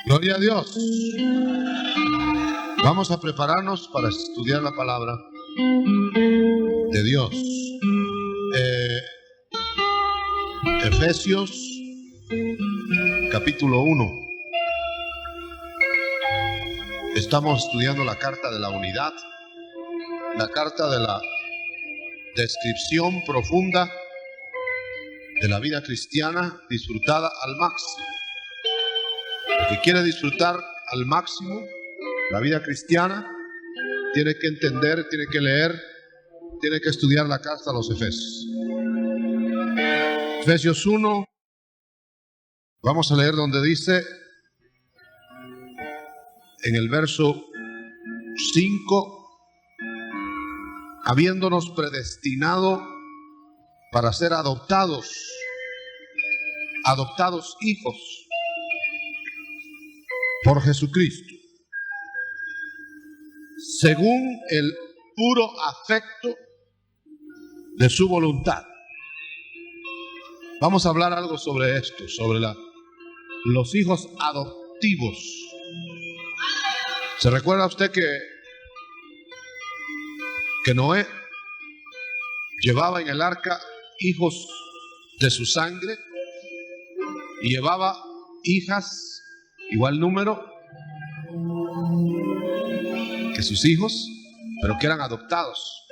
Gloria a Dios. Vamos a prepararnos para estudiar la palabra de Dios. Efesios capítulo 1. Estamos estudiando la carta de la unidad, la carta de la descripción profunda de la vida cristiana disfrutada al máximo. El que quiere disfrutar al máximo la vida cristiana tiene que entender, tiene que leer, tiene que estudiar la carta a los Efesios. Efesios 1, vamos a leer donde dice en el verso 5: habiéndonos predestinado para ser adoptados hijos por Jesucristo, según el puro afecto de su voluntad. Vamos a hablar algo sobre esto, sobre los hijos adoptivos. ¿Se recuerda usted que Noé llevaba en el arca hijos de su sangre y llevaba hijas igual número que sus hijos, pero que eran adoptados,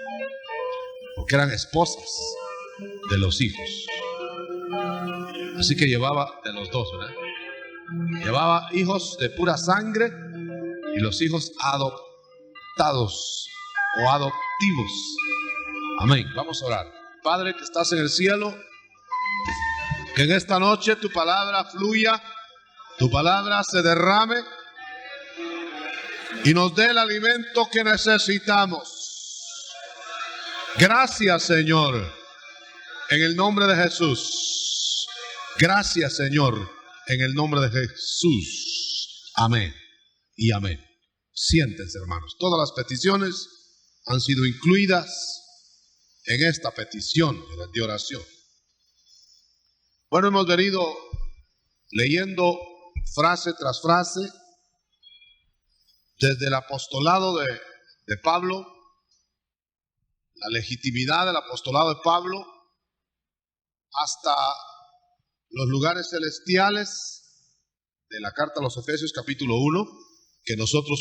porque eran esposas de los hijos? Así que llevaba de los dos, ¿verdad? Llevaba hijos de pura sangre y los hijos adoptados o adoptivos. Amén. Vamos a orar. Padre que estás en el cielo, que en esta noche tu palabra fluya, tu palabra se derrame y nos dé el alimento que necesitamos. Gracias, Señor, en el nombre de Jesús. Gracias, Señor, en el nombre de Jesús. Amén y amén. Siéntense, hermanos. Todas las peticiones han sido incluidas en esta petición de oración. Bueno, hemos venido leyendo frase tras frase desde el apostolado de Pablo, la legitimidad del apostolado de Pablo, hasta los lugares celestiales de la carta a los Efesios capítulo 1, que nosotros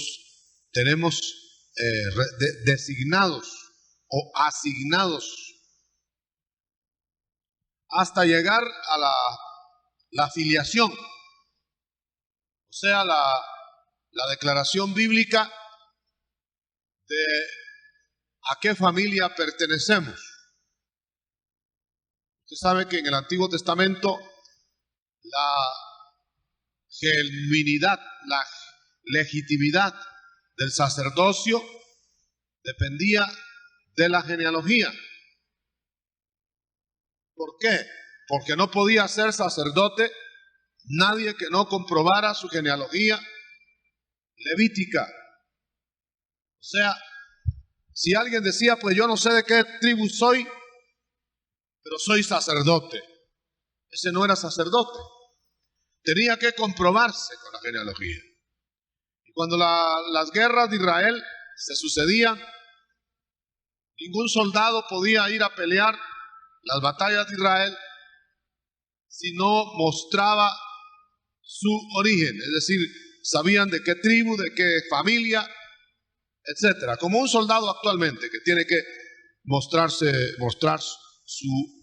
tenemos designados o asignados, hasta llegar a la filiación, o sea, la declaración bíblica de a qué familia pertenecemos. Usted sabe que en el Antiguo Testamento la genuinidad, la legitimidad del sacerdocio dependía de la genealogía. ¿Por qué? Porque no podía ser sacerdote nadie que no comprobara su genealogía levítica. O sea, si alguien decía, pues yo no sé de qué tribu soy, pero soy sacerdote, ese no era sacerdote. Tenía que comprobarse con la genealogía. Y cuando las guerras de Israel se sucedían, ningún soldado podía ir a pelear las batallas de Israel si no mostraba su origen, es decir, sabían de qué tribu, de qué familia, etcétera. Como un soldado actualmente que tiene que mostrar su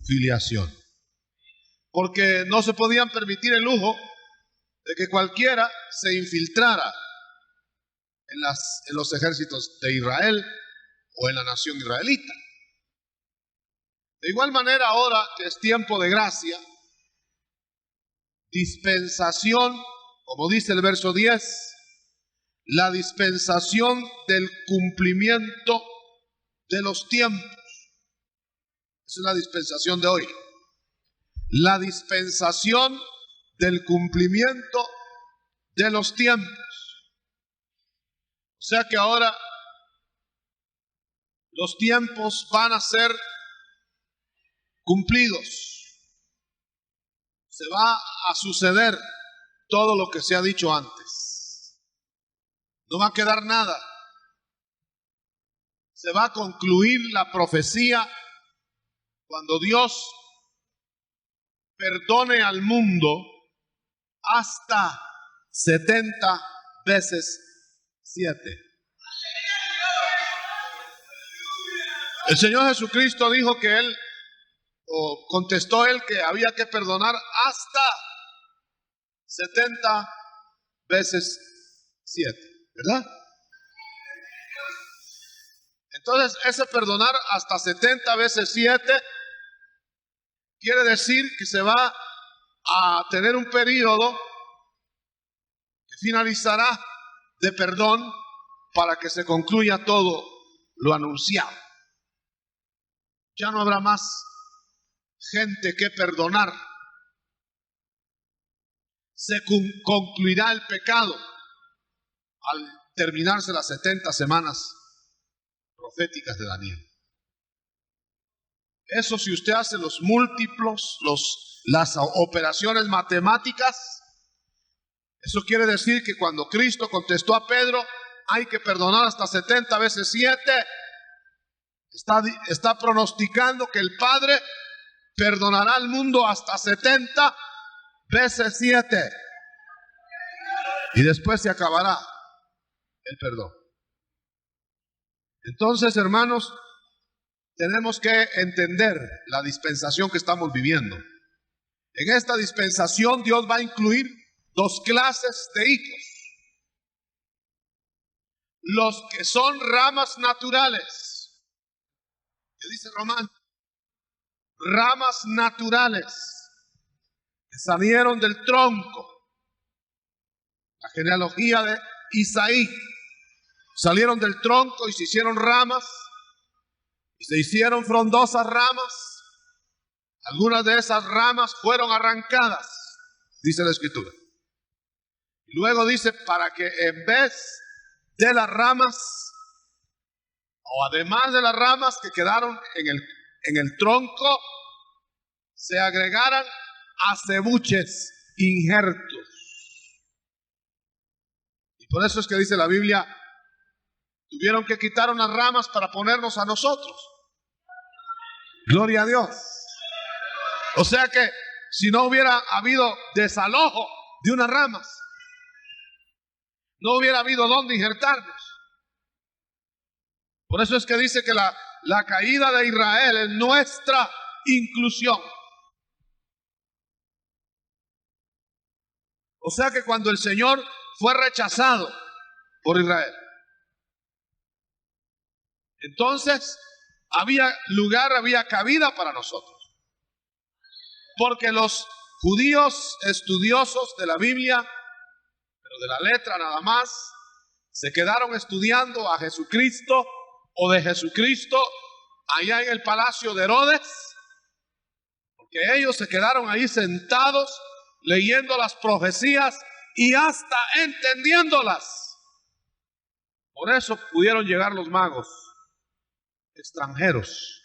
filiación. Porque no se podían permitir el lujo de que cualquiera se infiltrara en los ejércitos de Israel o en la nación israelita. De igual manera, ahora que es tiempo de gracia, dispensación, como dice el verso 10, la dispensación del cumplimiento de los tiempos. Esa es la dispensación de hoy. La dispensación del cumplimiento de los tiempos. O sea que ahora los tiempos van a ser cumplidos. Se va a suceder todo lo que se ha dicho antes. No va a quedar nada. Se va a concluir la profecía cuando Dios perdone al mundo hasta 70 veces 7. El Señor Jesucristo dijo que Él, o contestó Él, que había que perdonar hasta 70 veces 7, ¿verdad? Entonces, ese perdonar hasta 70 veces 7 quiere decir que se va a tener un periodo que finalizará de perdón para que se concluya todo lo anunciado. Ya no habrá más gente que perdonar. Se concluirá el pecado al terminarse las 70 semanas proféticas de Daniel. Eso, si usted hace los múltiplos, las operaciones matemáticas, eso quiere decir que cuando Cristo contestó a Pedro, hay que perdonar hasta 70 veces 7, está pronosticando que el Padre perdonará al mundo hasta 70 veces 7. Y después se acabará el perdón. Entonces, hermanos, tenemos que entender la dispensación que estamos viviendo. En esta dispensación Dios va a incluir dos clases de hijos. Los que son ramas naturales. ¿Qué dice Román? Ramas naturales que salieron del tronco. La genealogía de Isaí. Salieron del tronco y se hicieron ramas. Y se hicieron frondosas ramas. Algunas de esas ramas fueron arrancadas, dice la Escritura. Y luego dice, para que en vez de las ramas, o además de las ramas que quedaron en el tronco, se agregaran acebuches injertos. Y por eso es que dice la Biblia, tuvieron que quitar unas ramas para ponernos a nosotros. Gloria a Dios. O sea que si no hubiera habido desalojo de unas ramas, no hubiera habido dónde injertarnos. Por eso es que dice que la caída de Israel es nuestra inclusión. O sea que cuando el Señor fue rechazado por Israel, entonces había lugar, había cabida para nosotros. Porque los judíos estudiosos de la Biblia, pero de la letra nada más, se quedaron estudiando a Jesucristo o de Jesucristo allá en el palacio de Herodes, porque ellos se quedaron ahí sentados leyendo las profecías y hasta entendiéndolas. Por eso pudieron llegar los magos extranjeros.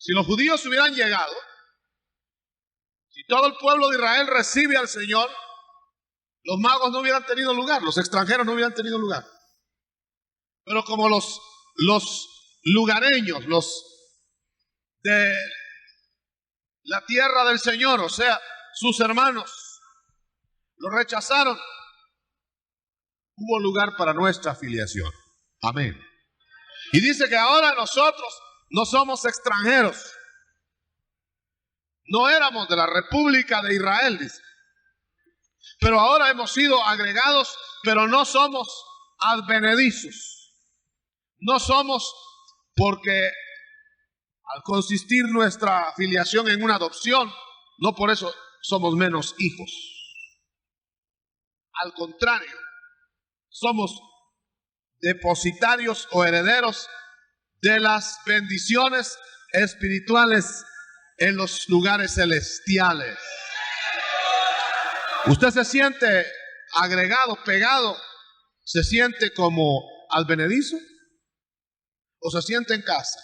Si los judíos hubieran llegado, si todo el pueblo de Israel recibe al Señor, los magos no hubieran tenido lugar, los extranjeros no hubieran tenido lugar. Pero como los lugareños, los de la tierra del Señor, o sea, sus hermanos, los rechazaron, hubo lugar para nuestra filiación. Amén. Y dice que ahora nosotros no somos extranjeros. No éramos de la República de Israel, dice. Pero ahora hemos sido agregados, pero no somos advenedizos. No somos, porque al consistir nuestra filiación en una adopción, no por eso somos menos hijos. Al contrario, somos depositarios o herederos de las bendiciones espirituales en los lugares celestiales. Usted se siente agregado, pegado, se siente como advenedizo o se siente en casa.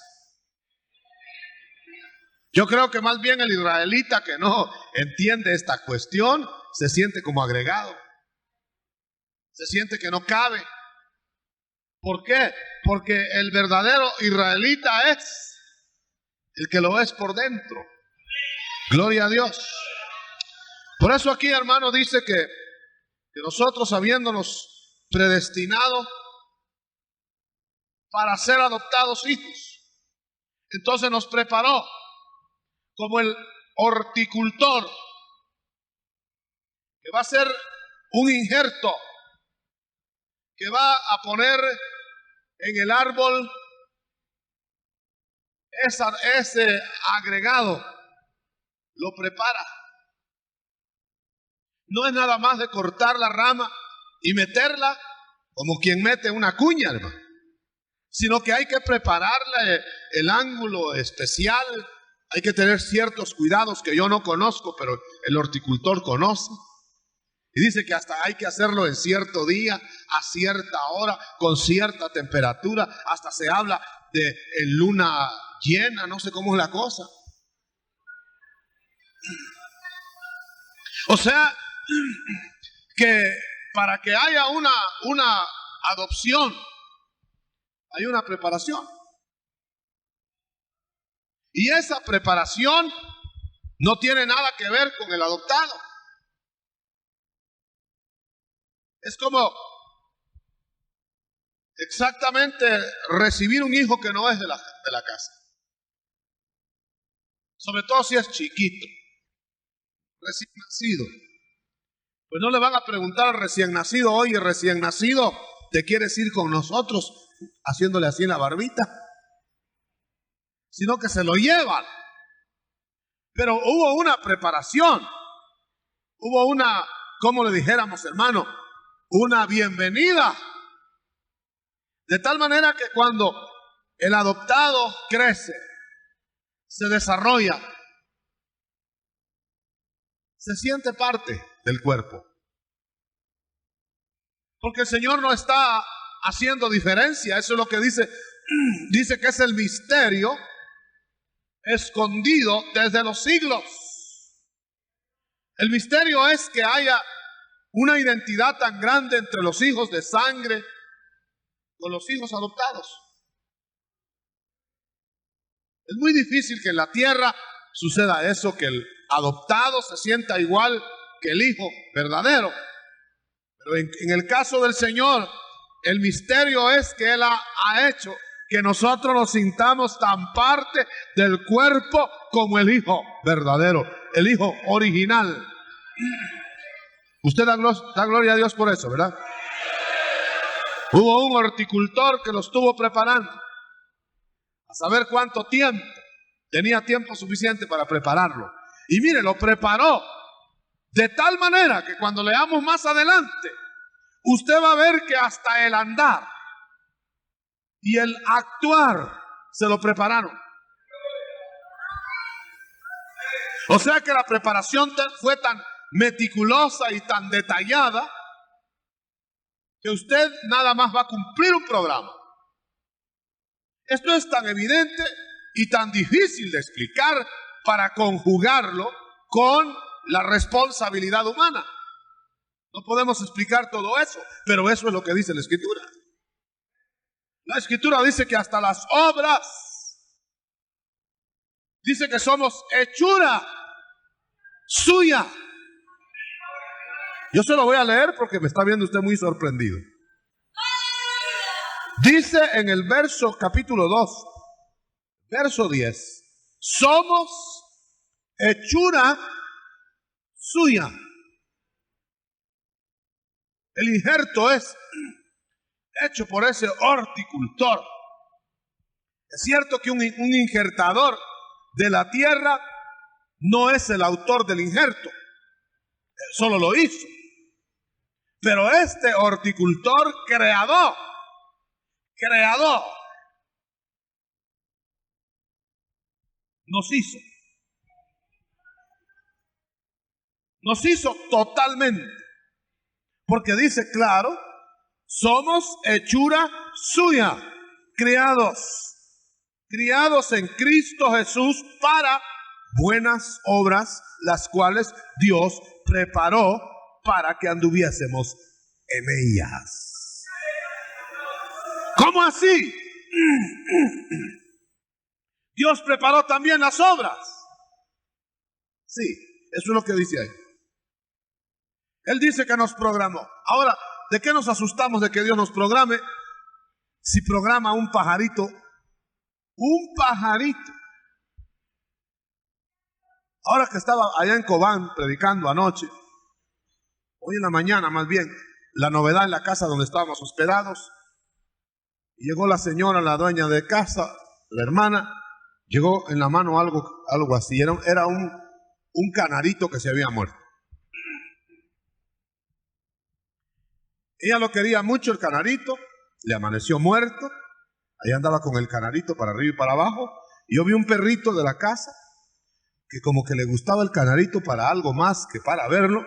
Yo creo que más bien el israelita que no entiende esta cuestión se siente como agregado. Se siente que no cabe. ¿Por qué? Porque el verdadero israelita es el que lo es por dentro. Gloria a Dios. Por eso aquí, hermano, dice que nosotros, habiéndonos predestinado para ser adoptados hijos, entonces nos preparó como el horticultor que va a ser un injerto que va a poner en el árbol ese agregado, lo prepara. No es nada más de cortar la rama y meterla como quien mete una cuña, hermano, sino que hay que prepararle el ángulo especial. Hay que tener ciertos cuidados que yo no conozco, pero el horticultor conoce. Y dice que hasta hay que hacerlo en cierto día, a cierta hora, con cierta temperatura. Hasta se habla de en luna llena, no sé cómo es la cosa. O sea, que para que haya una adopción, hay una preparación. Y esa preparación no tiene nada que ver con el adoptado. Es como exactamente recibir un hijo que no es de la casa. Sobre todo si es chiquito, recién nacido. Pues no le van a preguntar al recién nacido: oye, recién nacido, ¿te quieres ir con nosotros? Haciéndole así en la barbita. Sino que se lo llevan. Pero hubo una preparación. Hubo una, como le dijéramos, hermano, una bienvenida. De tal manera que cuando el adoptado crece, se desarrolla, se siente parte del cuerpo. Porque el Señor no está haciendo diferencia. Eso es lo que dice. Dice que es el misterio escondido desde los siglos. El misterio es que haya una identidad tan grande entre los hijos de sangre con los hijos adoptados. Es muy difícil que en la tierra suceda eso, que el adoptado se sienta igual que el hijo verdadero. Pero en el caso del Señor, el misterio es que Él ha hecho que nosotros nos sintamos tan parte del cuerpo como el hijo verdadero, el hijo original. Usted da gloria a Dios por eso, ¿verdad? Hubo un horticultor que lo estuvo preparando, a saber cuánto tiempo. Tenía tiempo suficiente para prepararlo. Y mire, lo preparó de tal manera que cuando leamos más adelante, usted va a ver que hasta el andar y el actuar se lo prepararon. O sea que la preparación fue tan meticulosa y tan detallada que usted nada más va a cumplir un programa. Esto es tan evidente y tan difícil de explicar para conjugarlo con la responsabilidad humana. No podemos explicar todo eso, pero eso es lo que dice la Escritura. La Escritura dice que hasta las obras, dice que somos hechura suya. Yo se lo voy a leer porque me está viendo usted muy sorprendido. Dice en el verso capítulo 2, verso 10, somos hechura suya. El injerto es hecho por ese horticultor. Es cierto que un injertador de la tierra no es el autor del injerto, él solo lo hizo. Pero este horticultor creador, nos hizo totalmente. Porque dice claro, somos hechura suya, criados en Cristo Jesús para buenas obras, las cuales Dios preparó para que anduviésemos en ellas. ¿Cómo así? Dios preparó también las obras. Sí, eso es lo que dice ahí. Él dice que nos programó. Ahora, ¿de qué nos asustamos de que Dios nos programe? Si programa un pajarito. Un pajarito. Ahora que estaba allá en Cobán predicando anoche, hoy en la mañana más bien, la novedad en la casa donde estábamos hospedados, llegó la señora, la dueña de casa, la hermana, llegó en la mano algo así, era un canarito que se había muerto. Ella lo quería mucho, el canarito, le amaneció muerto, ahí andaba con el canarito para arriba y para abajo, y yo vi un perrito de la casa, que como que le gustaba el canarito para algo más que para verlo.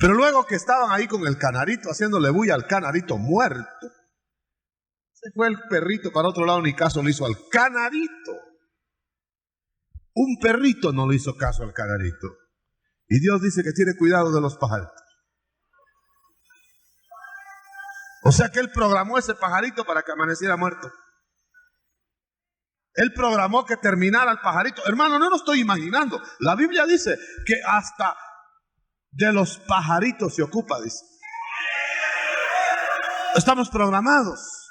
Pero luego que estaban ahí con el canarito, haciéndole bulla al canarito muerto, se fue el perrito para otro lado, ni caso le hizo al canarito. Un perrito no le hizo caso al canarito. Y Dios dice que tiene cuidado de los pajaritos. O sea que Él programó ese pajarito para que amaneciera muerto. Él programó que terminara el pajarito. Hermano, no lo estoy imaginando. La Biblia dice que hasta de los pajaritos se ocupa, dice. Estamos programados.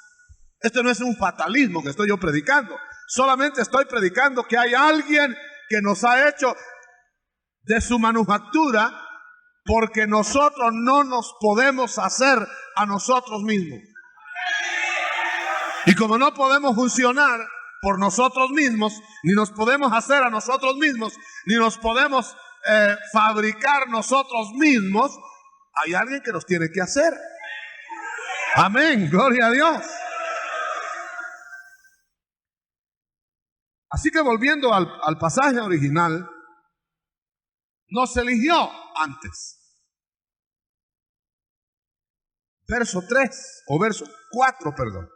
Esto no es un fatalismo que estoy yo predicando. Solamente estoy predicando que hay alguien que nos ha hecho de su manufactura, porque nosotros no nos podemos hacer a nosotros mismos. Y como no podemos funcionar por nosotros mismos, ni nos podemos hacer a nosotros mismos, ni nos podemos fabricar nosotros mismos, hay alguien que nos tiene que hacer. Amén, gloria a Dios. Así que volviendo al pasaje original, nos eligió antes. Verso 3 o verso 4, perdón.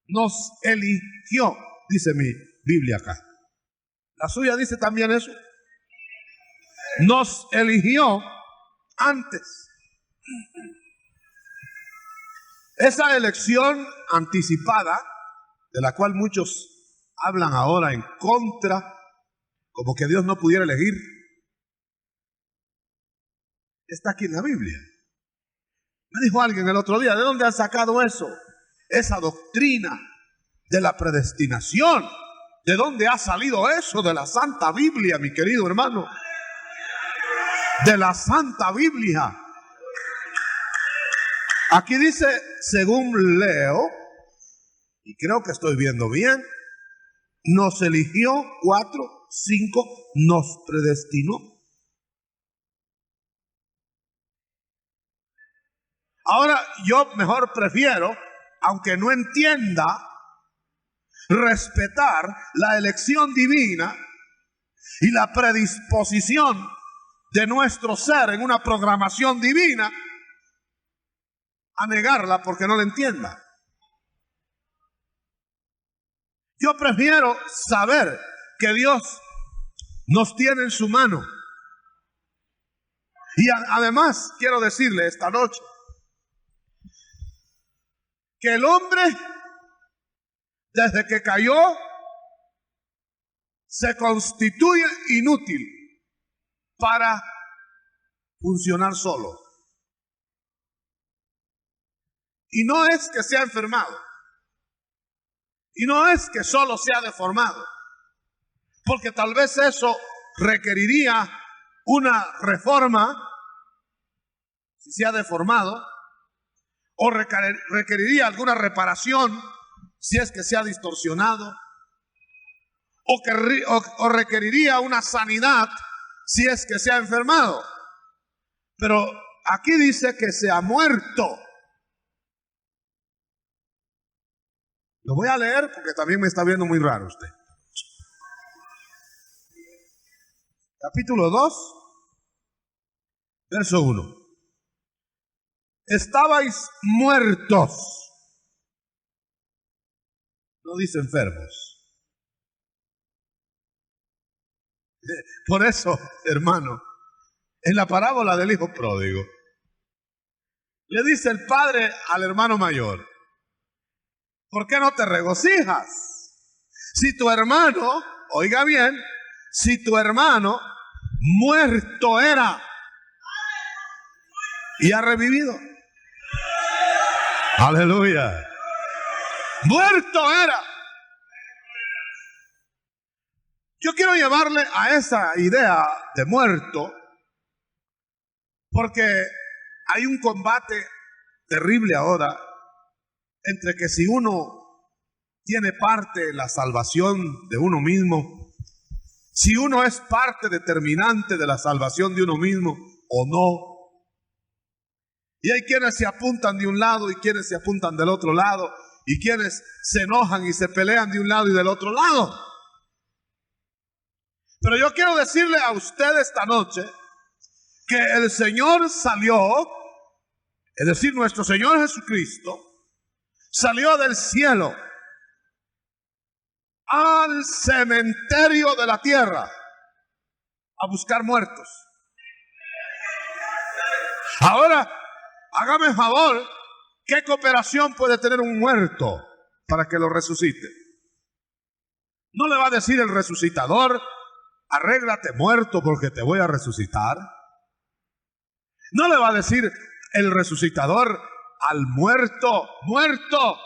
Nos eligió, dice mi Biblia acá. ¿La suya dice también eso? Nos eligió antes. Esa elección anticipada, de la cual muchos hablan ahora en contra, como que Dios no pudiera elegir, está aquí en la Biblia. Me dijo alguien el otro día, ¿de dónde han sacado eso? Esa doctrina de la predestinación. ¿De dónde ha salido eso? De la Santa Biblia, mi querido hermano. De la Santa Biblia. Aquí dice, según leo, y creo que estoy viendo bien, nos eligió, 4, 5, nos predestinó. Ahora yo mejor prefiero, aunque no entienda, respetar la elección divina y la predisposición de nuestro ser en una programación divina, a negarla porque no la entienda. Yo prefiero saber que Dios nos tiene en su mano. Y además quiero decirle esta noche que el hombre, desde que cayó, se constituye inútil para funcionar solo. Y no es que sea enfermado, y no es que solo sea deformado, porque tal vez eso requeriría una reforma, si se ha deformado, o requeriría alguna reparación, si es que se ha distorsionado, o requeriría una sanidad, si es que se ha enfermado. Pero aquí dice que se ha muerto. Lo voy a leer porque también me está viendo muy raro usted. Capítulo 2, verso 1. Estabais muertos. No dice enfermos. Por eso, hermano, en la parábola del hijo pródigo, le dice el padre al hermano mayor: ¿por qué no te regocijas? Si tu hermano, oiga bien, si tu hermano muerto era y ha revivido. Aleluya. Muerto era. Yo quiero llevarle a esa idea de muerto, porque hay un combate terrible ahora entre que si uno tiene parte en la salvación de uno mismo, si uno es parte determinante de la salvación de uno mismo o no. Y hay quienes se apuntan de un lado y quienes se apuntan del otro lado, y quienes se enojan y se pelean de un lado y del otro lado. Pero yo quiero decirle a usted esta noche que el Señor salió, es decir, nuestro Señor Jesucristo, salió del cielo al cementerio de la tierra a buscar muertos. Ahora, hágame favor, ¿qué cooperación puede tener un muerto para que lo resucite? No le va a decir el resucitador: arréglate muerto porque te voy a resucitar. No le va a decir el resucitador al muerto: muerto,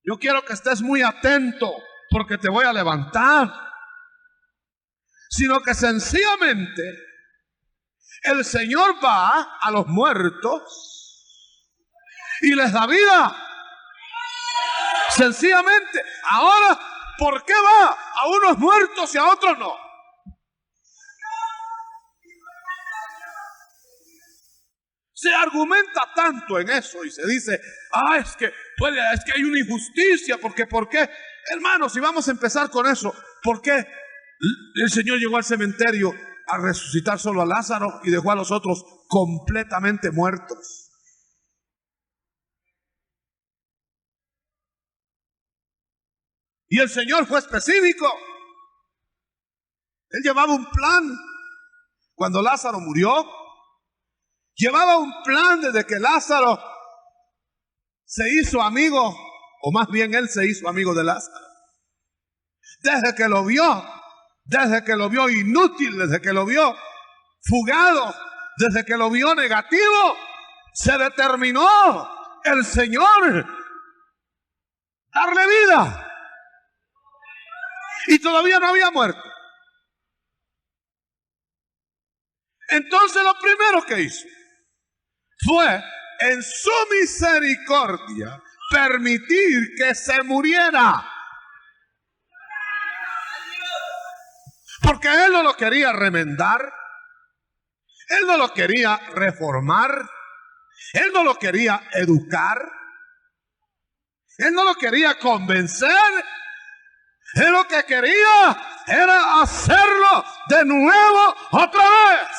yo quiero que estés muy atento porque te voy a levantar. Sino que sencillamente el Señor va a los muertos y les da vida. Sencillamente. Ahora, ¿por qué va a unos muertos y a otros no? Se argumenta tanto en eso y se dice: es que hay una injusticia, porque ¿por qué? Hermanos, si vamos a empezar con eso, ¿por qué el Señor llegó al cementerio a resucitar solo a Lázaro y dejó a los otros completamente muertos? Y el Señor fue específico. Él llevaba un plan. Cuando Lázaro murió, llevaba un plan desde que Lázaro se hizo amigo, o más bien él se hizo amigo de Lázaro. Desde que lo vio inútil, desde que lo vio fugado, desde que lo vio negativo, se determinó el Señor darle vida. Y todavía no había muerto. Entonces lo primero que hizo fue, en su misericordia, permitir que se muriera. Porque Él no lo quería remendar, Él no lo quería reformar, Él no lo quería educar, Él no lo quería convencer. Él lo que quería era hacerlo de nuevo otra vez.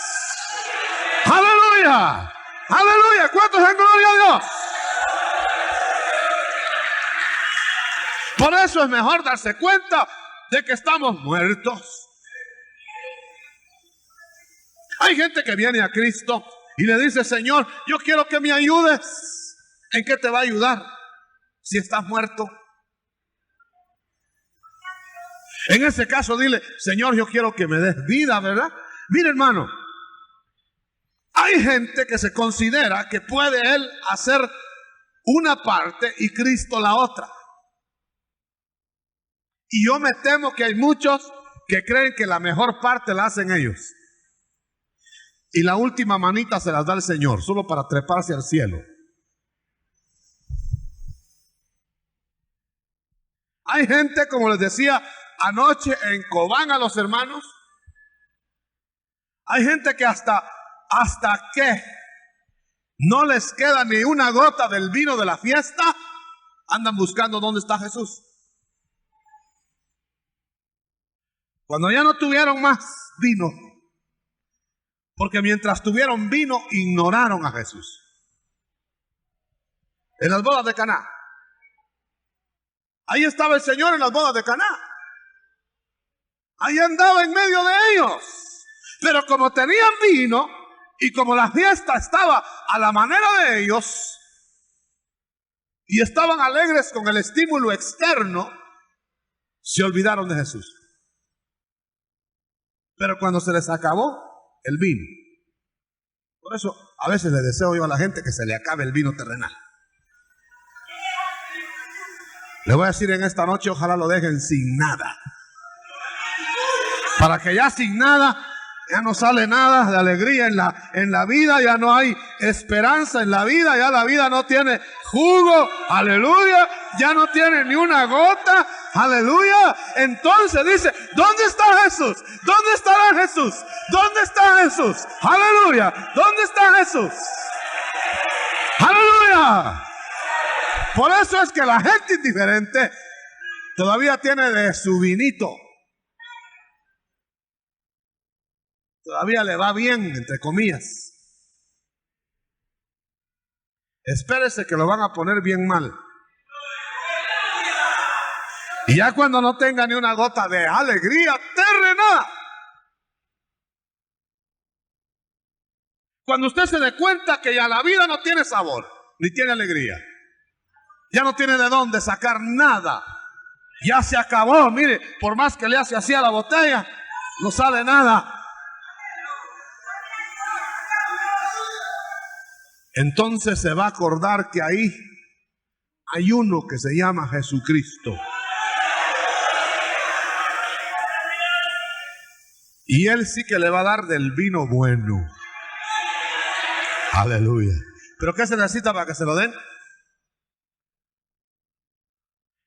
¡Aleluya! ¡Aleluya! ¿Cuántos en gloria a Dios? Por eso es mejor darse cuenta de que estamos muertos. Hay gente que viene a Cristo y le dice: Señor, yo quiero que me ayudes. ¿En qué te va a ayudar si estás muerto? En ese caso dile: Señor, yo quiero que me des vida, ¿verdad? Mire, hermano, hay gente que se considera que puede él hacer una parte y Cristo la otra. Y yo me temo que hay muchos que creen que la mejor parte la hacen ellos. Y la última manita se las da el Señor, solo para treparse al cielo. Hay gente, como les decía anoche en Cobán a los hermanos, hay gente que hasta que no les queda ni una gota del vino de la fiesta, andan buscando dónde está Jesús. Cuando ya no tuvieron más vino, porque mientras tuvieron vino, ignoraron a Jesús. En las bodas de Caná, ahí estaba el Señor en las bodas de Caná. Ahí andaba en medio de ellos. Pero como tenían vino y como la fiesta estaba a la manera de ellos y estaban alegres con el estímulo externo, se olvidaron de Jesús. Pero cuando se les acabó el vino, por eso a veces le deseo yo a la gente que se le acabe el vino terrenal. Le voy a decir en esta noche, ojalá lo dejen sin nada. Para que ya sin nada, ya no sale nada de alegría en la vida, ya no hay esperanza en la vida, ya la vida no tiene jugo, aleluya, ya no tiene ni una gota, aleluya. Entonces dice, ¿dónde está Jesús? ¿Dónde estará Jesús? ¿Dónde está Jesús? Aleluya, ¿dónde está Jesús? Aleluya. Por eso es que la gente indiferente todavía tiene de su vinito. Todavía le va bien, entre comillas. Espérese que lo van a poner bien mal. Y ya cuando no tenga ni una gota de alegría terrenal, cuando usted se dé cuenta que ya la vida no tiene sabor, ni tiene alegría, ya no tiene de dónde sacar nada, ya se acabó, mire, por más que le hace así a la botella, no sale nada. Entonces se va a acordar que ahí hay uno que se llama Jesucristo. Y Él sí que le va a dar del vino bueno. Aleluya. ¿Pero qué se necesita para que se lo den?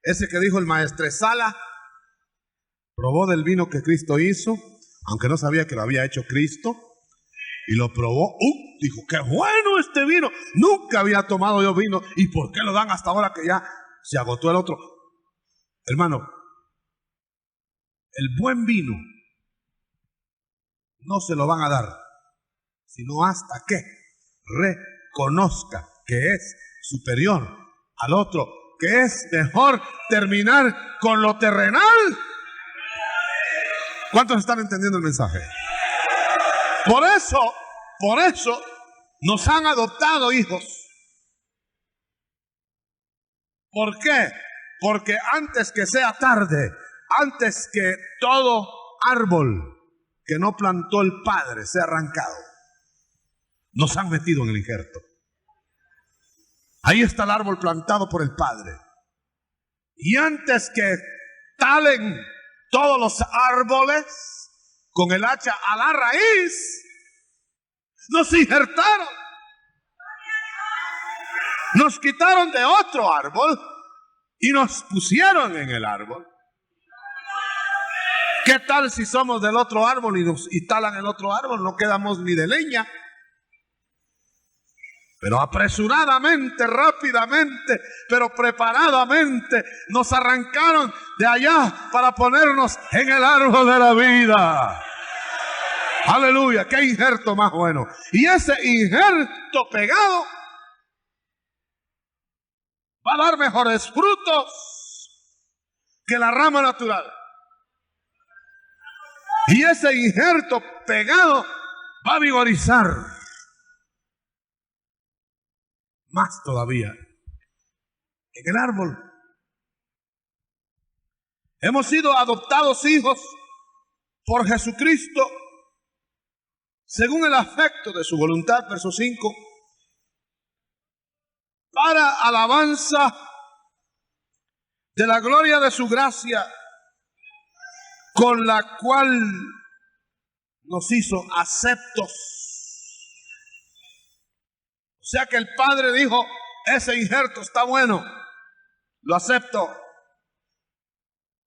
Ese que dijo el maestresala, probó del vino que Cristo hizo, aunque no sabía que lo había hecho Cristo, y lo probó. Dijo, qué bueno este vino, nunca había tomado yo vino, ¿y por qué lo dan hasta ahora que ya se agotó el otro? Hermano, el buen vino no se lo van a dar, sino hasta que reconozca que es superior al otro, que es mejor terminar con lo terrenal. ¿Cuántos están entendiendo el mensaje? Por eso nos han adoptado hijos. ¿Por qué? Porque antes que sea tarde, antes que todo árbol que no plantó el Padre sea arrancado, nos han metido en el injerto. Ahí está el árbol plantado por el Padre. Y antes que talen todos los árboles con el hacha a la raíz, nos injertaron. Nos quitaron de otro árbol y nos pusieron en el árbol. ¿Qué tal si somos del otro árbol y nos talan el otro árbol? No quedamos ni de leña. Pero apresuradamente, rápidamente, pero preparadamente nos arrancaron de allá para ponernos en el árbol de la vida. Aleluya, qué injerto más bueno. Y ese injerto pegado va a dar mejores frutos que la rama natural. Y ese injerto pegado va a vigorizar más todavía en el árbol. Hemos sido adoptados hijos por Jesucristo según el afecto de su voluntad, verso 5, para alabanza de la gloria de su gracia, con la cual nos hizo aceptos. O sea que el Padre dijo, ese injerto está bueno, lo acepto.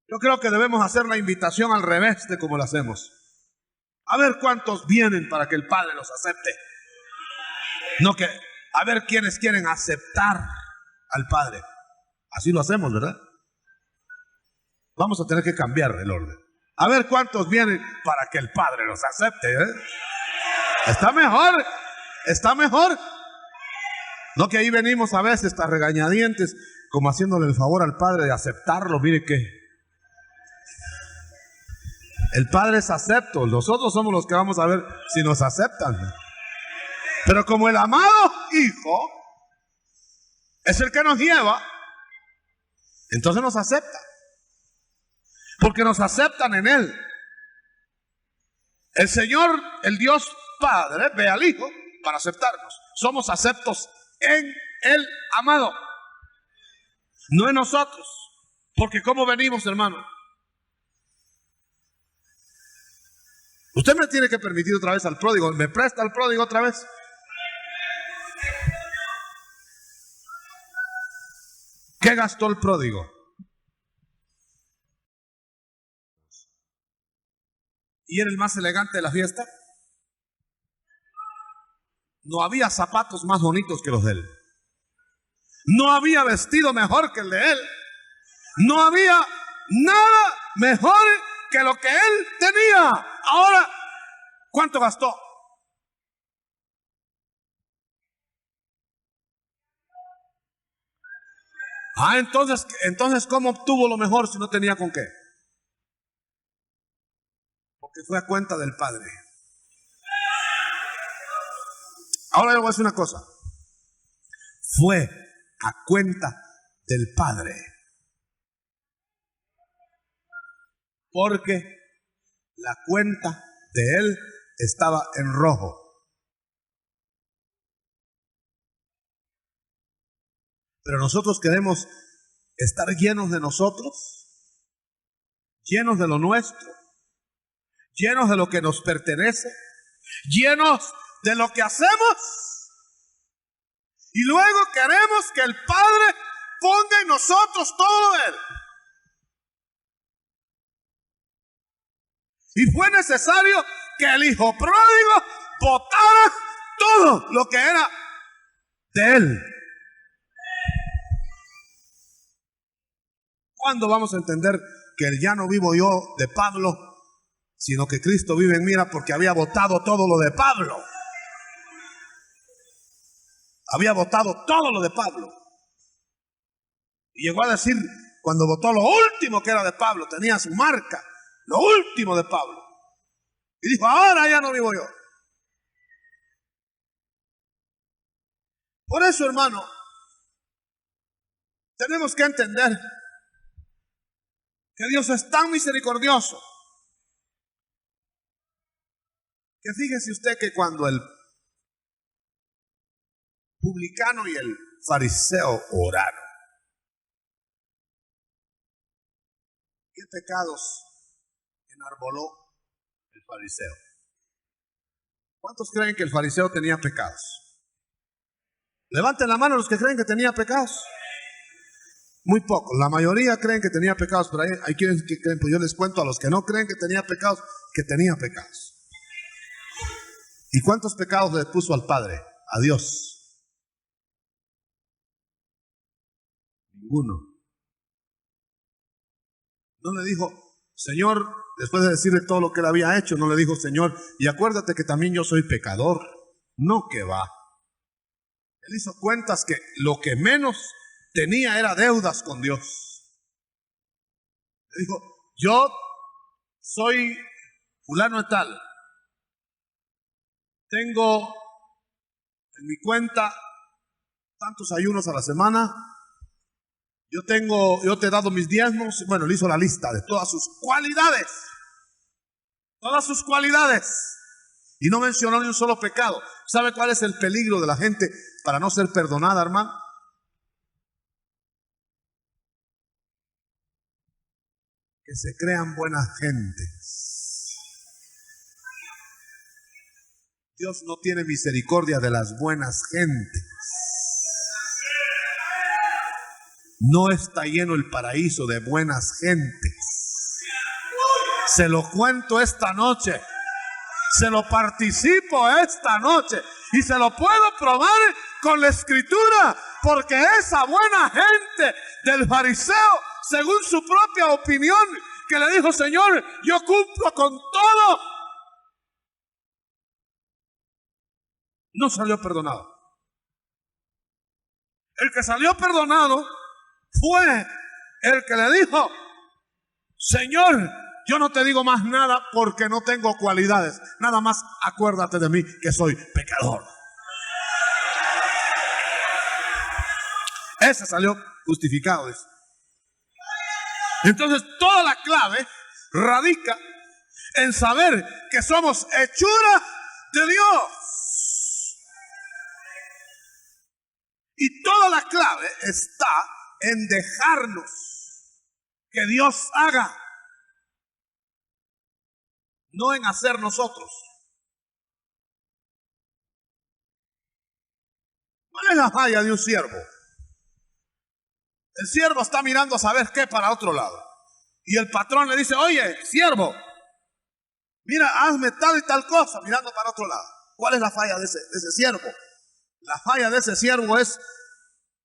Yo creo que debemos hacer la invitación al revés de como lo hacemos. A ver cuántos vienen para que el Padre los acepte. No que, a ver quiénes quieren aceptar al Padre. Así lo hacemos, ¿verdad? Vamos a tener que cambiar el orden. A ver cuántos vienen para que el Padre los acepte, ¿eh? Está mejor, está mejor. No que ahí venimos a veces hasta regañadientes, como haciéndole el favor al Padre de aceptarlo. Mire que El Padre es acepto. Nosotros somos los que vamos a ver si nos aceptan. Pero como el amado Hijo es el que nos lleva, entonces nos acepta. Porque nos aceptan en Él. El Señor, el Dios Padre, ve al Hijo para aceptarnos. Somos aceptos en el amado, no en nosotros. Porque ¿cómo venimos, hermano? Usted me tiene que permitir otra vez al pródigo. ¿Me presta al pródigo otra vez? ¿Qué gastó el pródigo? ¿Y era el más elegante de la fiesta? No había zapatos más bonitos que los de él. No había vestido mejor que el de él. No había nada mejor que lo que él tenía. Ahora, ¿cuánto gastó? Entonces ¿cómo obtuvo lo mejor si no tenía con qué? Porque fue a cuenta del Padre. Ahora yo voy a decir una cosa. Fue a cuenta del Padre. Porque la cuenta de él estaba en rojo. Pero nosotros queremos estar llenos de nosotros, llenos de lo nuestro, llenos de lo que nos pertenece, llenos de lo que hacemos. Y luego queremos que el Padre ponga en nosotros todo de él. Y fue necesario que el hijo pródigo botara todo lo que era de él. ¿Cuándo vamos a entender que el ya no vivo yo de Pablo, sino que Cristo vive en mí? Porque había botado todo lo de Pablo. Había botado todo lo de Pablo. Y llegó a decir, cuando botó lo último que era de Pablo, tenía su marca, lo último de Pablo. Y dijo, ahora ya no vivo yo. Por eso, hermano, tenemos que entender que Dios es tan misericordioso que fíjese usted que cuando el publicano y el fariseo oraron, ¿qué pecados enarboló el fariseo? ¿Cuántos creen que el fariseo tenía pecados? Levanten la mano los que creen que tenía pecados. Muy pocos, la mayoría creen que tenía pecados, pero hay quienes que creen, pues yo les cuento a los que no creen que tenía pecados, que tenía pecados. ¿Y cuántos pecados le puso al Padre? A Dios. Ninguno. No le dijo, Señor, después de decirle todo lo que él había hecho, no le dijo, Señor, y acuérdate que también yo soy pecador. No, que va. Él hizo cuentas que lo que menos tenía era deudas con Dios. Le dijo, yo soy fulano de tal. Tengo en mi cuenta tantos ayunos a la semana. Yo te he dado mis diezmos. Bueno, le hizo la lista de todas sus cualidades. Todas sus cualidades. Y no mencionó ni un solo pecado. ¿Sabe cuál es el peligro de la gente para no ser perdonada, hermano? Que se crean buenas gentes. Dios no tiene misericordia de las buenas gentes. No está lleno el paraíso de buenas gentes. Se lo cuento esta noche. Se lo participo esta noche. Y se lo puedo probar con la escritura. Porque esa buena gente del fariseo, según su propia opinión, que le dijo, Señor, yo cumplo con todo, no salió perdonado. El que salió perdonado fue el que le dijo, Señor, yo no te digo más nada porque no tengo cualidades. Nada más acuérdate de mí que soy pecador. Ese salió justificado. Dice. Entonces toda la clave radica en saber que somos hechura de Dios. Y toda la clave está en dejarnos que Dios haga, no en hacer nosotros. ¿Cuál es la falla de un siervo? El siervo está mirando a saber qué para otro lado. Y el patrón le dice, oye, siervo, mira, hazme tal y tal cosa, mirando para otro lado. ¿Cuál es la falla de ese siervo? La falla de ese siervo es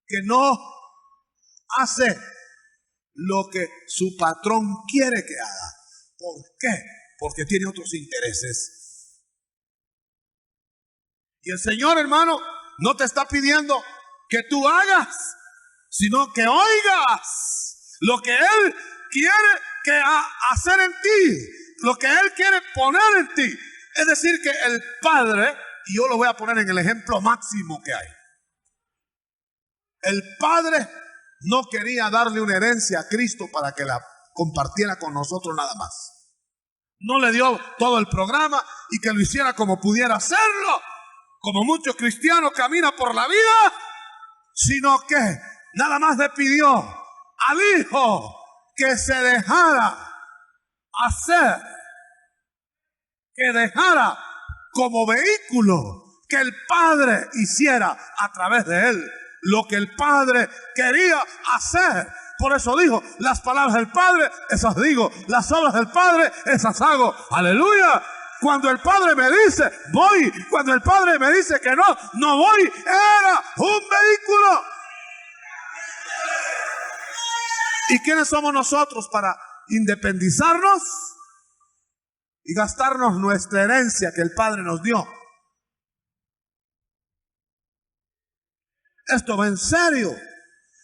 que no hace lo que su patrón quiere que haga. ¿Por qué? Porque tiene otros intereses. Y el Señor, hermano, no te está pidiendo que tú hagas, sino que oigas lo que Él quiere hacer en ti, lo que Él quiere poner en ti. Es decir, que el Padre, y yo lo voy a poner en el ejemplo máximo que hay. El Padre no quería darle una herencia a Cristo para que la compartiera con nosotros nada más. No le dio todo el programa y que lo hiciera como pudiera hacerlo, como muchos cristianos caminan por la vida, sino que nada más le pidió al Hijo que se dejara hacer, que dejara como vehículo que el Padre hiciera a través de él lo que el Padre quería hacer. Por eso dijo, las palabras del Padre, esas digo, las obras del Padre, esas hago. Aleluya. Cuando el Padre me dice, voy. Cuando el Padre me dice que no voy. Era un vehículo. ¿Y quiénes somos nosotros para independizarnos y gastarnos nuestra herencia que el Padre nos dio? Esto va en serio.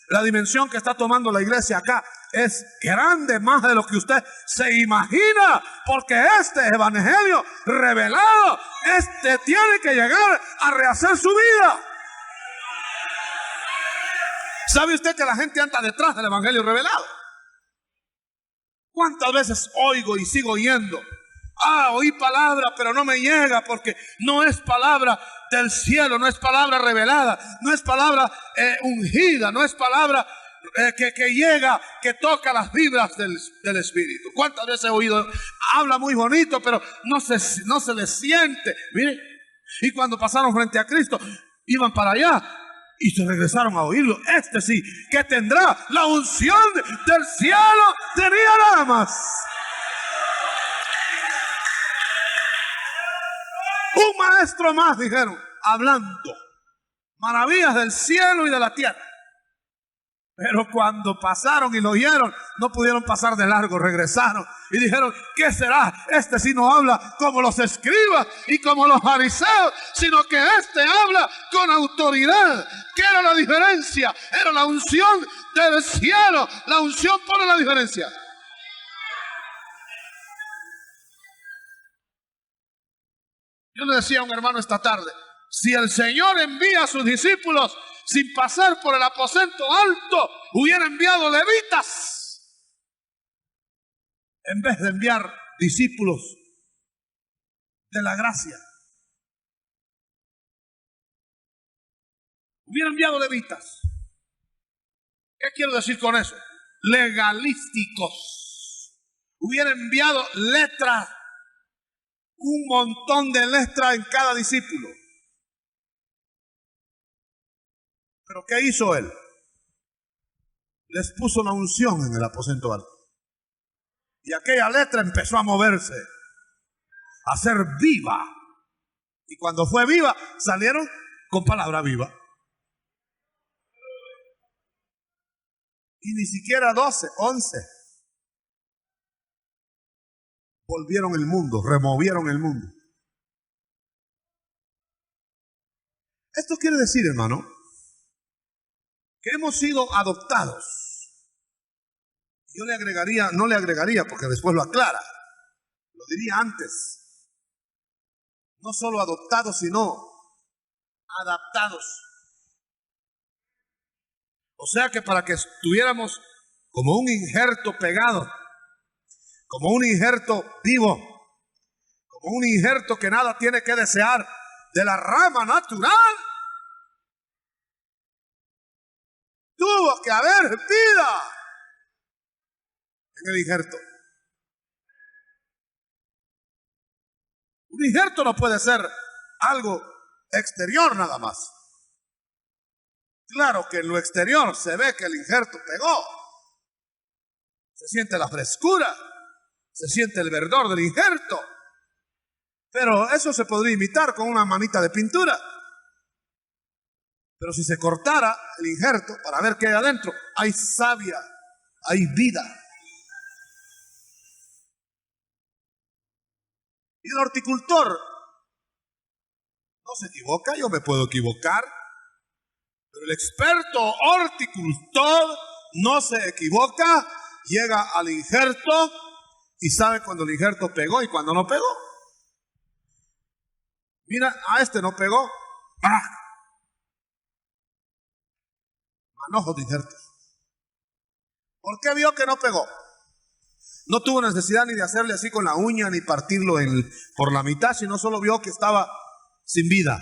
La dimensión que está tomando la iglesia acá es grande, más de lo que usted se imagina, porque este evangelio revelado, tiene que llegar a rehacer su vida. ¿Sabe usted que la gente anda detrás del evangelio revelado? ¿Cuántas veces oigo y sigo oyendo? Oí palabra, pero no me llega porque no es palabra del cielo, no es palabra revelada, no es palabra ungida, no es palabra que llega, que toca las fibras del Espíritu. ¿Cuántas veces he oído? Habla muy bonito, pero no se le siente. Mire, y cuando pasaron frente a Cristo, iban para allá y se regresaron a oírlo. Este sí, que tendrá la unción del cielo, tenía nada más. Un maestro más, dijeron, hablando maravillas del cielo y de la tierra. Pero cuando pasaron y lo oyeron, no pudieron pasar de largo, regresaron y dijeron, ¿qué será? Este sí no habla como los escribas y como los fariseos, sino que este habla con autoridad. ¿Qué era la diferencia? Era la unción del cielo. La unción pone la diferencia. Yo le decía a un hermano esta tarde, si el Señor envía a sus discípulos sin pasar por el aposento alto, hubiera enviado levitas en vez de enviar discípulos de la gracia. Hubiera enviado levitas. ¿Qué quiero decir con eso? Legalísticos. Hubiera enviado letras, un montón de letras en cada discípulo. ¿Pero qué hizo él? Les puso la unción en el aposento alto. Y aquella letra empezó a moverse, a ser viva. Y cuando fue viva, salieron con palabra viva. Y ni siquiera 12, 11. Volvieron el mundo, removieron el mundo. Esto quiere decir, hermano, que hemos sido adoptados Yo le agregaría, no le agregaría porque después lo aclara, lo diría antes, no solo adoptados, sino adaptados. O sea que para que estuviéramos como un injerto pegado, como un injerto vivo, como un injerto que nada tiene que desear de la rama natural, tuvo que haber vida en el injerto. Un injerto no puede ser algo exterior nada más. Claro que en lo exterior se ve que el injerto pegó. Se siente la frescura, se siente el verdor del injerto. Pero eso se podría imitar con una manita de pintura. Pero si se cortara el injerto para ver qué hay adentro, hay savia, hay vida. Y el horticultor no se equivoca, yo me puedo equivocar, pero el experto horticultor no se equivoca, llega al injerto y sabe cuando el injerto pegó y cuando no pegó. Mira, a este no pegó. ¡Ah! Manojo de injertos. ¿Por qué vio que no pegó? No tuvo necesidad ni de hacerle así con la uña ni partirlo por la mitad, sino solo vio que estaba sin vida.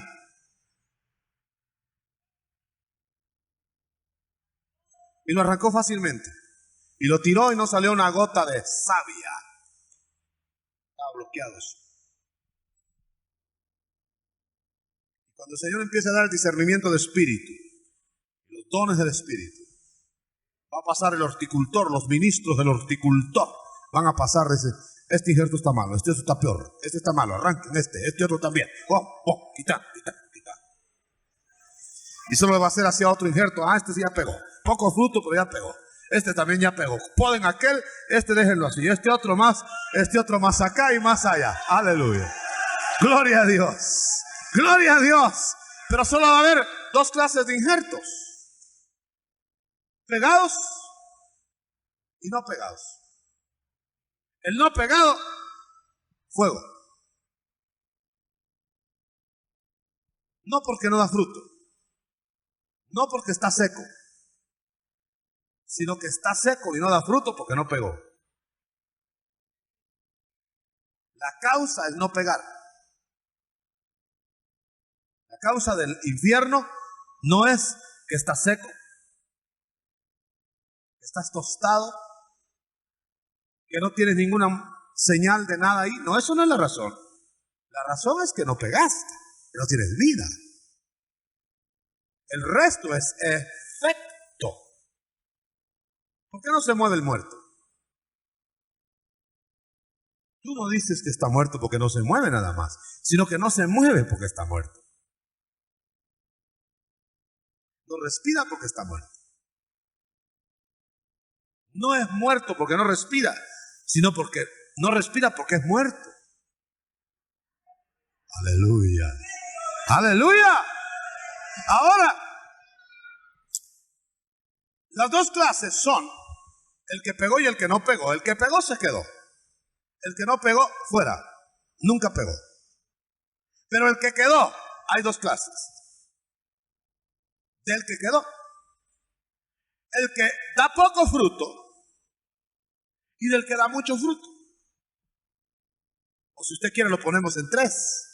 Y lo arrancó fácilmente. Y lo tiró y no salió una gota de savia. Estaba bloqueado eso. Y cuando el Señor empieza a dar el discernimiento de espíritu, los dones del espíritu, va a pasar el horticultor, los ministros del horticultor van a pasar, dice, este injerto está malo, este está peor, este está malo, arranquen este otro también, quita. Y solo le va a hacer hacia otro injerto, este sí ya pegó, poco fruto pero ya pegó, este también ya pegó, poden aquel, este déjenlo así, este otro más acá y más allá, aleluya, gloria a Dios, pero solo va a haber dos clases de injertos, pegados y no pegados. El no pegado, fuego. No porque no da fruto, no porque está seco, sino que está seco y no da fruto porque no pegó. La causa es no pegar. La causa del infierno no es que estás seco, que estás tostado, que no tienes ninguna señal de nada ahí. No, eso no es la razón. La razón es que no pegaste, que no tienes vida. El resto es efecto. ¿Por qué no se mueve el muerto? Tú no dices que está muerto porque no se mueve nada más, sino que no se mueve porque está muerto. No respira porque está muerto. No es muerto porque no respira, sino porque no respira porque es muerto. Aleluya. Aleluya. Ahora, las dos clases son el que pegó y el que no pegó. El que pegó se quedó. El que no pegó, fuera. Nunca pegó. Pero el que quedó, hay dos clases. Del que quedó. El que da poco fruto y del que da mucho fruto. O si usted quiere lo ponemos en tres.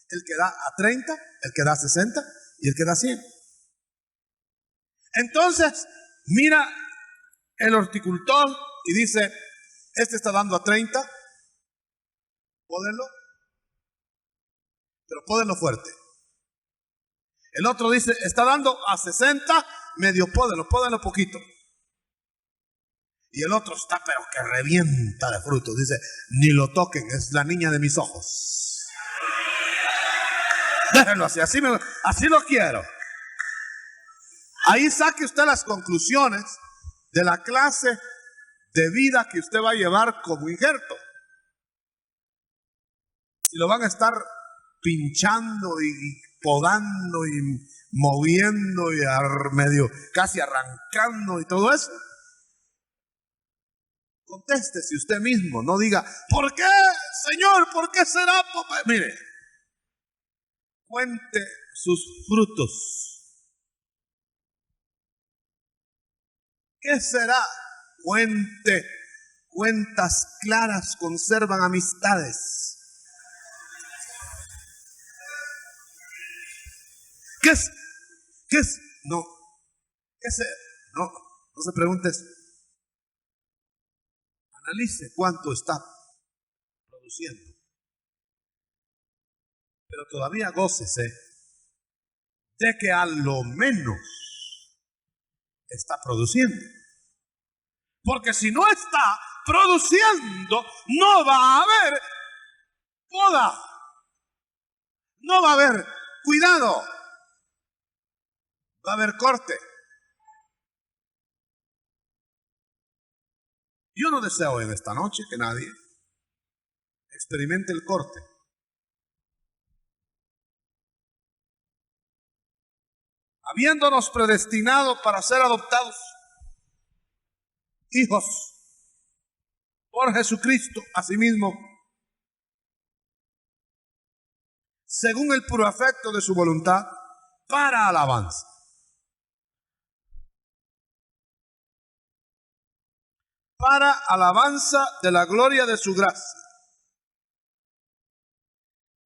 El que da a 30, el que da a 60 y el que da a 100. Entonces, mira el horticultor y dice, este está dando a 30, pódenlo, pero pódenlo fuerte. El otro dice, está dando a 60, medio pódenlo poquito. Y el otro está pero que revienta de frutos. Dice, ni lo toquen, es la niña de mis ojos. Déjenlo así, así lo quiero. Ahí saque usted las conclusiones de la clase de vida que usted va a llevar como injerto. Si lo van a estar pinchando y podando y moviendo y medio casi arrancando y todo eso. Contéstese usted mismo, no diga, ¿por qué, Señor? ¿Por qué será? Mire, cuente sus frutos. ¿Qué será? Cuente. Cuentas claras conservan amistades. ¿Qué es? ¿Qué es? No. ¿Qué es? No, no se pregunte eso. Analice cuánto está produciendo. Pero todavía gócese de que a lo menos está produciendo. Porque si no está produciendo, no va a haber poda. No va a haber cuidado. Va a haber corte. Yo no deseo en esta noche que nadie experimente el corte. Habiéndonos predestinado para ser adoptados hijos por Jesucristo, asimismo, según el puro afecto de su voluntad, para alabanza. Para alabanza de la gloria de su gracia.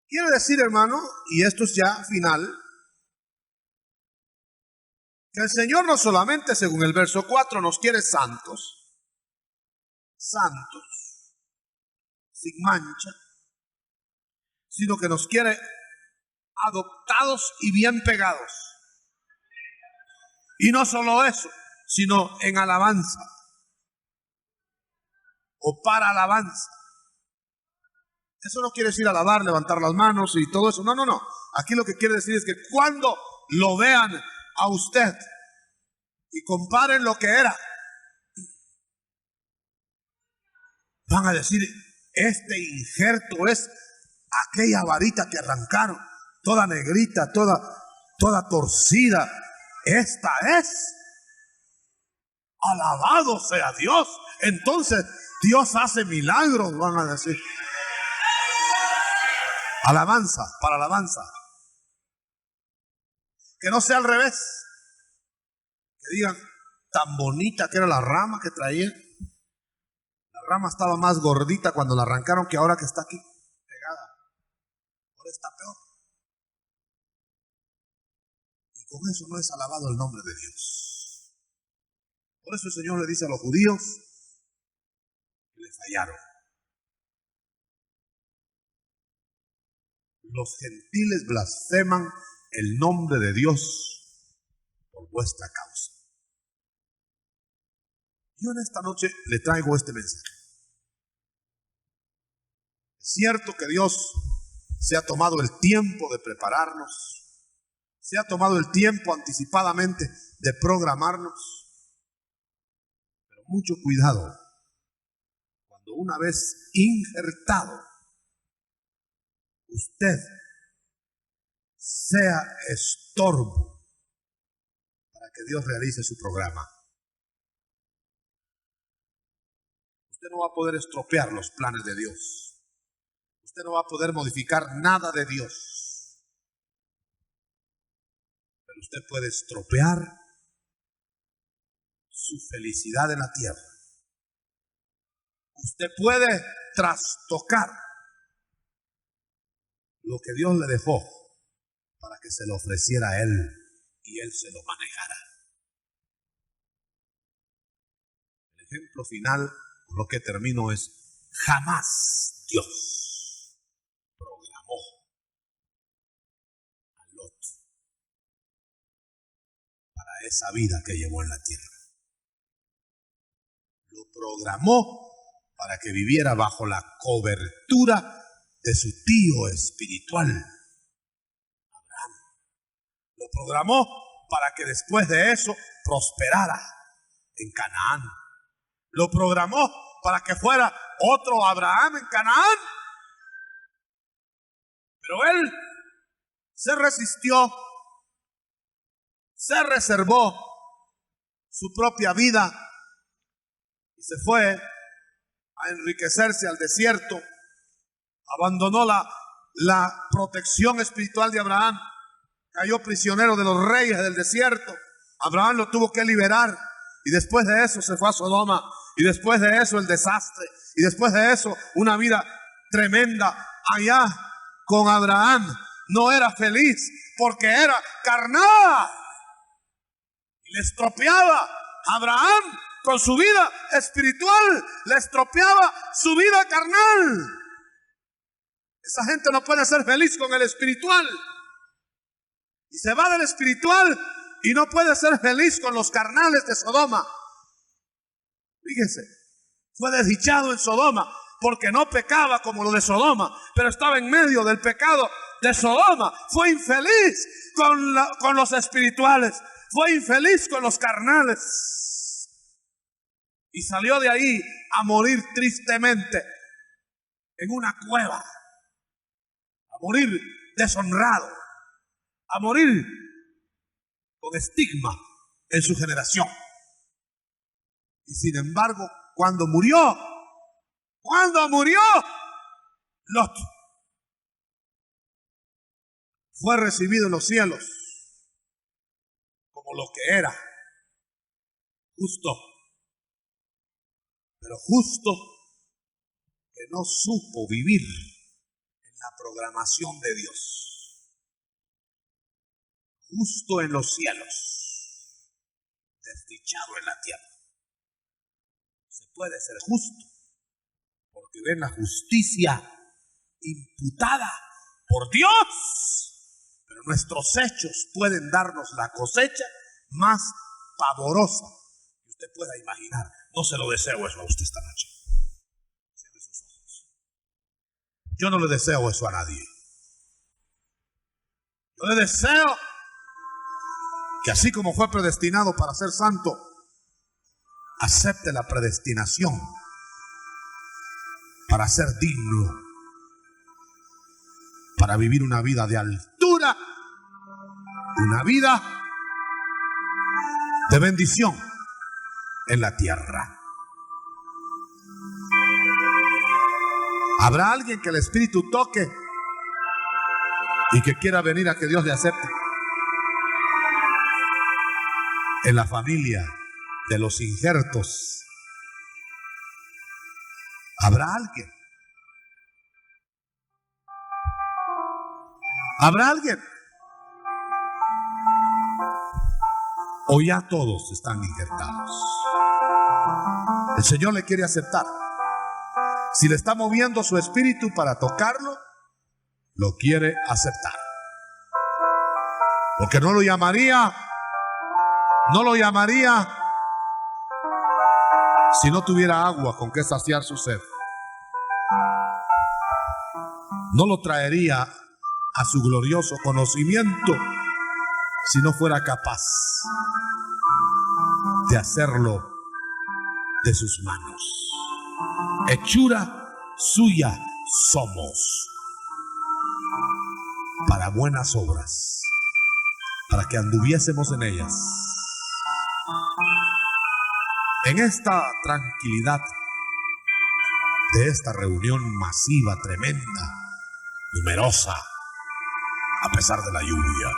Quiere decir, hermano, y esto es ya final, que el Señor no solamente, según el verso 4, nos quiere santos, sin mancha, sino que nos quiere adoptados y bien pegados. Y no solo eso, sino en alabanza o para alabanza. Eso no quiere decir alabar, levantar las manos y todo eso. No, no, no. Aquí lo que quiere decir es que cuando lo vean a usted y comparen lo que era, van a decir, este injerto es aquella varita que arrancaron, toda negrita, toda torcida. Esta es. Alabado sea Dios. Entonces Dios hace milagros, van a decir. Alabanza, para alabanza. Que no sea al revés. Que digan, tan bonita que era la rama que traía. La rama estaba más gordita cuando la arrancaron que ahora que está aquí pegada. Ahora está peor. Y con eso no es alabado el nombre de Dios. Por eso el Señor le dice a los judíos que le fallaron. Los gentiles blasfeman el nombre de Dios por vuestra causa. Yo en esta noche le traigo este mensaje. Es cierto que Dios se ha tomado el tiempo de prepararnos, se ha tomado el tiempo anticipadamente de programarnos, pero mucho cuidado cuando una vez injertado usted sea estorbo para que Dios realice su programa. Usted no va a poder estropear los planes de Dios. Usted no va a poder modificar nada de Dios. Pero usted puede estropear su felicidad en la tierra. Usted puede trastocar lo que Dios le dejó para que se lo ofreciera a Él y Él se lo manejara. El ejemplo final, con lo que termino, es jamás Dios programó a Lot para esa vida que llevó en la tierra. Lo programó para que viviera bajo la cobertura de su tío espiritual, Abraham. Lo programó para que después de eso prosperara en Canaán. Lo programó para que fuera otro Abraham en Canaán. Pero él se resistió, se reservó su propia vida y se fue a enriquecerse al desierto, abandonó la protección espiritual de Abraham, cayó prisionero de los reyes del desierto. Abraham lo tuvo que liberar, y después de eso se fue a Sodoma, y después de eso el desastre, y después de eso una vida tremenda allá con Abraham. No era feliz porque era carnal y le estropeaba. Abraham con su vida espiritual le estropeaba su vida carnal. Esa gente no puede ser feliz con el espiritual, y se va del espiritual y no puede ser feliz con los carnales de Sodoma. Fíjese, fue desdichado en Sodoma porque no pecaba como lo de Sodoma, pero estaba en medio del pecado de Sodoma. Fue infeliz con los espirituales, fue infeliz con los carnales, y salió de ahí a morir tristemente en una cueva, a morir deshonrado, a morir con estigma en su generación. Y sin embargo, cuando murió Lot, fue recibido en los cielos como lo que era, justo, pero justo que no supo vivir en la programación de Dios. Justo en los cielos, desdichado en la tierra. Se puede ser justo porque ven la justicia imputada por Dios, pero nuestros hechos pueden darnos la cosecha más pavorosa que usted pueda imaginar. No se lo deseo eso a usted esta noche. Cierre sus ojos. Yo no le deseo eso a nadie. Yo le deseo que así como fue predestinado para ser santo, acepte la predestinación para ser digno, para vivir una vida de altura, una vida de bendición en la tierra. ¿Habrá alguien que el Espíritu toque y que quiera venir a que Dios le acepte? En la familia de los injertos, ¿habrá alguien? ¿Habrá alguien? ¿O ya todos están injertados? El Señor le quiere aceptar. Si le está moviendo su espíritu para tocarlo, lo quiere aceptar. Porque no lo llamaría si no tuviera agua con que saciar su sed. No lo traería a su glorioso conocimiento si no fuera capaz de hacerlo de sus manos. Hechura suya somos para buenas obras, para que anduviésemos en ellas. En esta tranquilidad de esta reunión masiva, tremenda, numerosa, a pesar de la lluvia,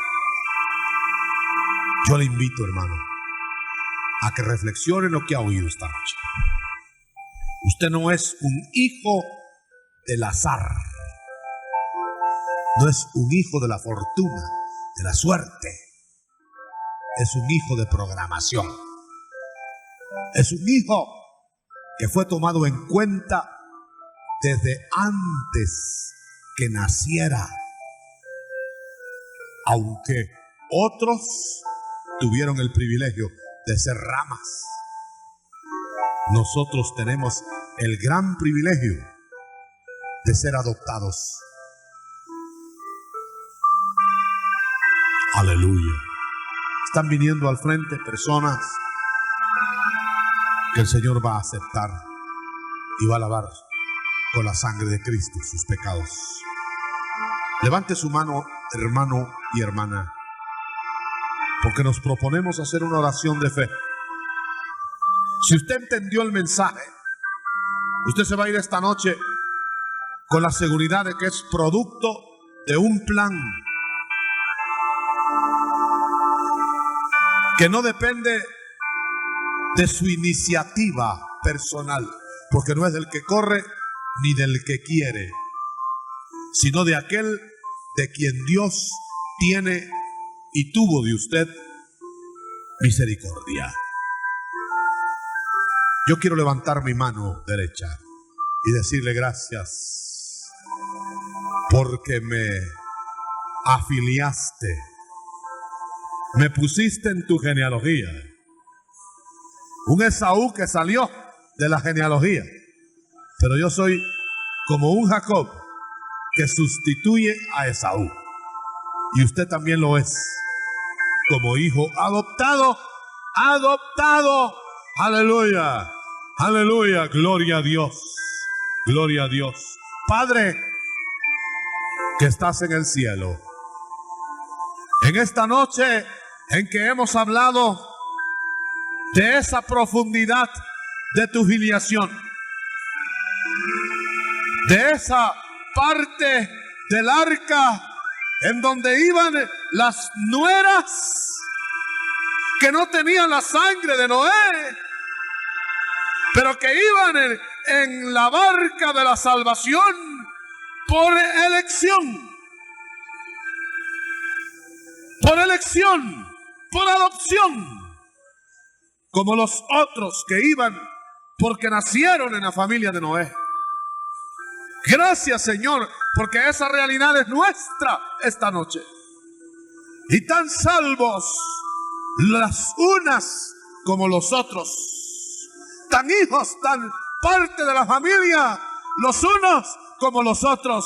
yo le invito, hermano, a que reflexione lo que ha oído esta noche. Usted no es un hijo del azar, no es un hijo de la fortuna, de la suerte, es un hijo de programación. Es un hijo que fue tomado en cuenta desde antes que naciera, aunque otros tuvieron el privilegio de ser ramas. Nosotros tenemos el gran privilegio de ser adoptados. Aleluya. Están viniendo al frente personas que el Señor va a aceptar y va a lavar con la sangre de Cristo sus pecados. Levante su mano, hermano y hermana, porque nos proponemos hacer una oración de fe. Si usted entendió el mensaje, Usted se va a ir esta noche con la seguridad de que es producto de un plan que no depende de su iniciativa personal, porque no es del que corre ni del que quiere, sino de aquel de quien Dios tiene y tuvo de usted misericordia. Yo quiero levantar mi mano derecha y decirle gracias porque me afiliaste, me pusiste en tu genealogía. Un Esaú que salió de la genealogía, pero yo soy como un Jacob que sustituye a Esaú. Y usted también lo es, como hijo adoptado, adoptado. Aleluya, aleluya, gloria a Dios, gloria a Dios. Padre que estás en el cielo, en esta noche en que hemos hablado de esa profundidad de tu filiación, de esa parte del arca en donde iban las nueras que no tenían la sangre de Noé, pero que iban en la barca de la salvación por elección, por adopción, como los otros que iban porque nacieron en la familia de Noé. Gracias, Señor, porque esa realidad es nuestra esta noche. Y tan salvos las unas como los otros, tan hijos, tan parte de la familia, los unos como los otros.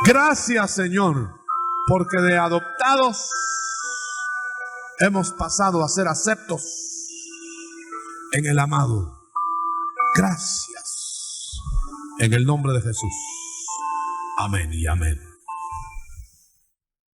Gracias, Señor, porque de adoptados hemos pasado a ser aceptos en el amado. Gracias. En el nombre de Jesús. Amén y amén.